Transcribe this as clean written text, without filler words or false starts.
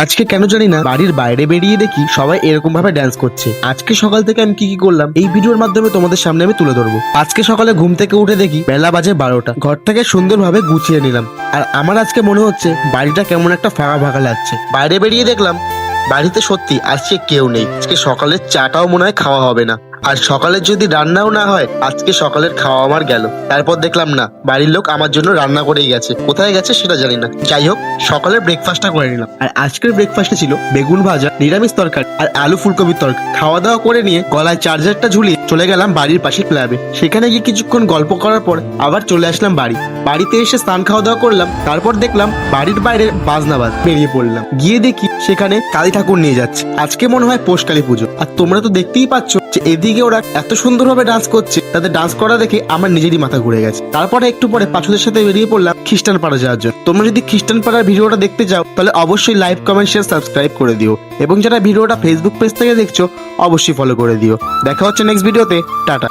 আজকে কেন জানি না বাড়ির বাইরে বেরিয়ে দেখি সবাই এরকম ভাবে ড্যান্স করছে। আজকে সকাল থেকে আমি কি কি করলাম এই ভিডিওর মাধ্যমে তোমাদের সামনে আমি তুলে ধরবো। আজকে সকালে ঘুম থেকে উঠে দেখি বেলা বাজে 12টা। ঘরটাকে সুন্দরভাবে গুছিয়ে নিলাম। আর আমার আজকে মনে হচ্ছে বাড়িটা কেমন একটা ফাঁকা ফাঁকা লাগছে। বাইরে বেরিয়ে দেখলাম বাড়িতে সত্যি আজকে কেউ নেই। আজকে সকালের চাটাও মনে হয় খাওয়া হবে না। আর সকালের যদি রান্নাও না হয় আজকে সকালের খাওয়া আমার গেল। তারপর দেখলাম না বাড়ির লোক আমার জন্য রান্না করেই গেছে, কোথায় গেছে সেটা জানি না। যাই হোক, সকালের ব্রেকফাস্টটা করে নিলাম। আর আজকের ব্রেকফাস্টে ছিল বেগুন ভাজা, নিরামিষ তরকারি আর আলু ফুলকপির তরকারি। খাওয়া দাওয়া করে নিয়ে গলায় চার্জারটা ঝুলিয়ে চলে গেলাম বাড়ির পাশে ক্লাবে। সেখানে গিয়ে কিছুক্ষণ গল্প করার পর আবার চলে আসলাম বাড়িতে এসে স্নান খাওয়া দাওয়া করলাম। তারপর দেখলাম বাড়ির বাইরে বাজনাবাজ, বেরিয়ে পড়লাম। গিয়ে দেখি সেখানে কালী ঠাকুর নিয়ে যাচ্ছে। আজকে মনে হয় পৌষ কালী পুজো। আর তোমরা তো দেখতেই পাচ্ছ যে এদিকে ওরা এত সুন্দরভাবে ডান্স করছে, তাদের ডান্স করা দেখে আমার নিজেরই মাথা ঘুরে গেছে। তারপরে একটু পরে পাঁচুদের সাথে বেরিয়ে পড়লাম খ্রিস্টান পাড়া যাওয়ার জন্য। তোমরা যদি খ্রিস্টান পাড়ার ভিডিওটা দেখতে চাও তাহলে অবশ্যই লাইক, কমেন্ট, শেয়ার, সাবস্ক্রাইব করে দিও। এবং যারা ভিডিওটা ফেসবুক পেজ থেকে দেখছো অবশ্যই ফলো করে দিও। দেখা হচ্ছে নেক্সট ভিডিওতে। টাটা।